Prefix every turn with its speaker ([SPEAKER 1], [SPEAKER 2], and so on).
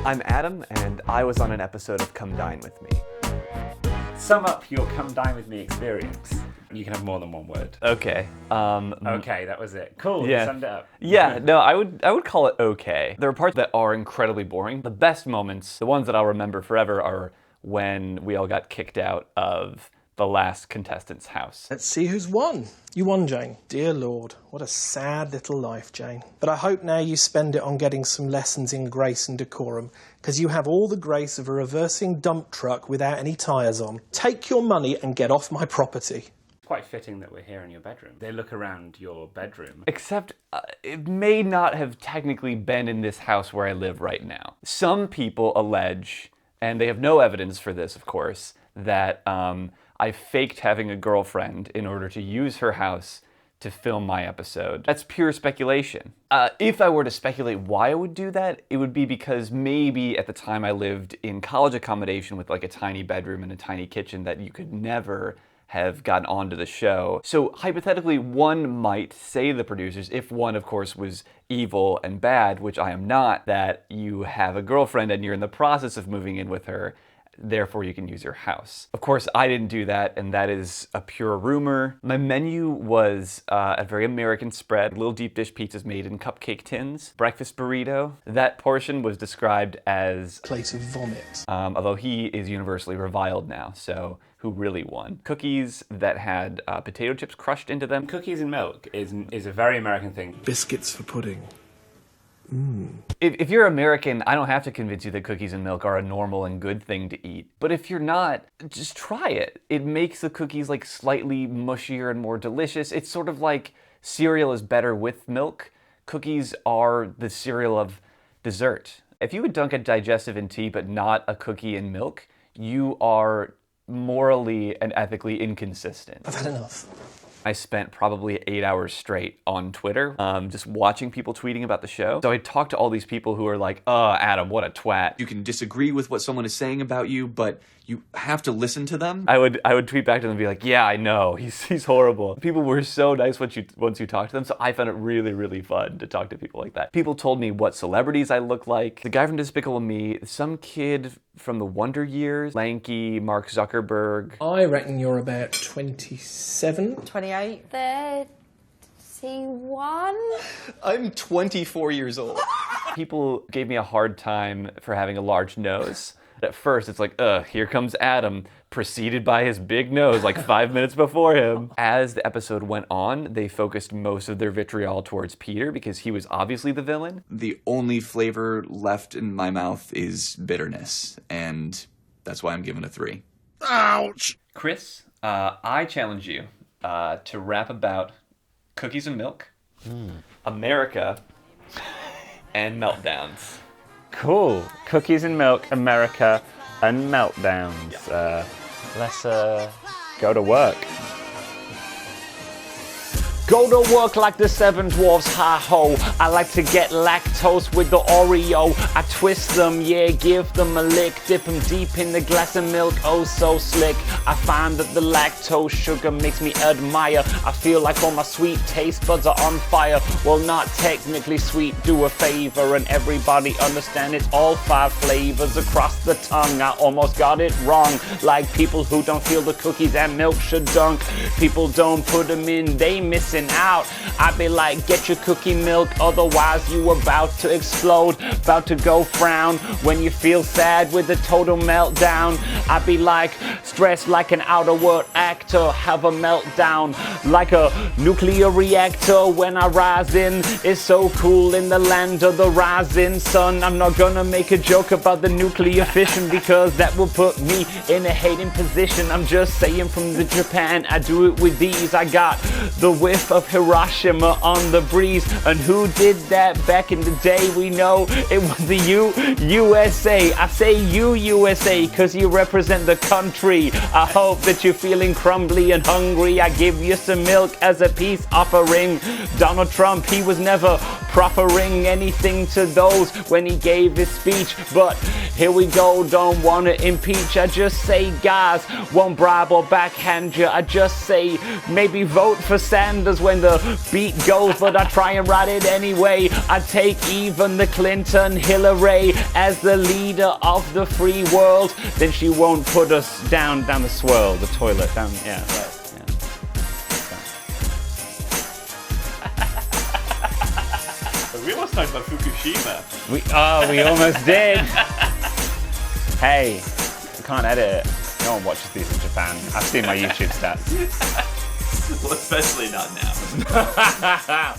[SPEAKER 1] I'm Adam, and I was on an episode of Come Dine With Me.
[SPEAKER 2] Sum up your Come Dine With Me experience. You can have more than one word.
[SPEAKER 1] Okay.
[SPEAKER 2] Okay, that was it. Cool,
[SPEAKER 1] Yeah.
[SPEAKER 2] you summed it up.
[SPEAKER 1] Yeah, no, I would call it okay. There are parts that are incredibly boring. The best moments, the ones that I'll remember forever, are when we all got kicked out of the last contestant's house.
[SPEAKER 3] Let's see who's won. You won, Jane. Dear Lord, what a sad little life, Jane. But I hope now you spend it on getting some lessons in grace and decorum, because you have all the grace of a reversing dump truck without any tyres on. Take your money and get off my property.
[SPEAKER 2] It's quite fitting that we're here in your bedroom. They look around your bedroom.
[SPEAKER 1] Except it may not have technically been in this house where I live right now. Some people allege, and they have no evidence for this, of course, that I faked having a girlfriend in order to use her house to film my episode. That's pure speculation. If I were to speculate why I would do that, it would be because maybe at the time I lived in college accommodation with like a tiny bedroom and a tiny kitchen that you could never have gotten onto the show. So hypothetically, one might say to the producers, if one of course was evil and bad, which I am not, that you have a girlfriend and you're in the process of moving in with her, therefore you can use your house. Of course, I didn't do that, and that is a pure rumor. My menu was a very American spread, little deep dish pizzas made in cupcake tins, breakfast burrito. That portion was described as
[SPEAKER 3] Plate of vomit.
[SPEAKER 1] although he is universally reviled now, so who really won? Cookies that had potato chips crushed into them.
[SPEAKER 2] Cookies and milk is a very American thing.
[SPEAKER 3] Biscuits for pudding.
[SPEAKER 1] If you're American, I don't have to convince you that cookies and milk are a normal and good thing to eat. But if you're not, just try it. It makes the cookies like slightly mushier and more delicious. It's sort of like cereal is better with milk. Cookies are the cereal of dessert. If you would dunk a digestive in tea but not a cookie in milk, you are morally and ethically inconsistent.
[SPEAKER 3] I've had enough.
[SPEAKER 1] I spent probably 8 hours straight on Twitter, just watching people tweeting about the show. So I talked to all these people who are like, Adam, what a twat.
[SPEAKER 4] You can disagree with what someone is saying about you, but you have to listen to them.
[SPEAKER 1] I would tweet back to them and be like, yeah, I know, he's horrible. People were so nice once you talked to them, so I found it really, really fun to talk to people like that. People told me what celebrities I look like. The guy from Despicable Me, some kid from the Wonder Years, lanky Mark Zuckerberg.
[SPEAKER 3] I reckon you're about 27.
[SPEAKER 5] 28. 31.
[SPEAKER 4] I'm 24 years old.
[SPEAKER 1] People gave me a hard time for having a large nose. At first, it's like, here comes Adam, preceded by his big nose like 5 minutes before him. As the episode went on, they focused most of their vitriol towards Peter because he was obviously the villain.
[SPEAKER 4] The only flavor left in my mouth is bitterness, and that's why I'm giving a 3.
[SPEAKER 3] Ouch!
[SPEAKER 1] Chris, I challenge you to rap about cookies and milk, America, and meltdowns.
[SPEAKER 2] Cool. Cookies and milk, America, and meltdowns. Let's go to work. Go to work like the seven dwarfs, hi-ho. I like to get lactose with the Oreo. I twist them, yeah, give them a lick. Dip them deep in the glass of milk, oh so slick. I find that the lactose sugar makes me admire. I feel like all my sweet taste buds are on fire. Well, not technically sweet, do a favor and everybody understand it's all 5 flavors across the tongue. I almost got it wrong, like people who don't feel the cookies and milk should dunk. People don't put them in, they miss out. I'd be like, get your cookie milk, otherwise you about to explode, about to go frown when you feel sad with a total meltdown. I'd be like, stressed like an outer world actor, have a meltdown like a nuclear reactor when I rise in. It's so cool in the land of the rising sun. I'm not gonna make a joke about the nuclear fission because that will put me in a hating position. I'm just saying from the Japan, I do it with these. I got the whiff of Hiroshima on the breeze. And who did that back in the day? We know it was the USA. I say USA cause you represent the country. I hope that you're feeling crumbly and hungry. I give you some milk as a peace offering. Donald Trump, he was never proffering anything to those when he gave his speech, but Here we go, don't wanna impeach, I just say guys, won't bribe or backhand you, I just say maybe vote for Sanders when the beat goes, but I try and write it anyway. I take even the Clinton Hillary as the leader of the free world, then she won't put us down the swirl, the toilet, down, yeah, right, yeah.
[SPEAKER 1] We almost talked about Fukushima.
[SPEAKER 2] We almost did. Hey, we can't edit it. No one watches these in Japan. I've seen my YouTube stats.
[SPEAKER 1] Well, especially not now.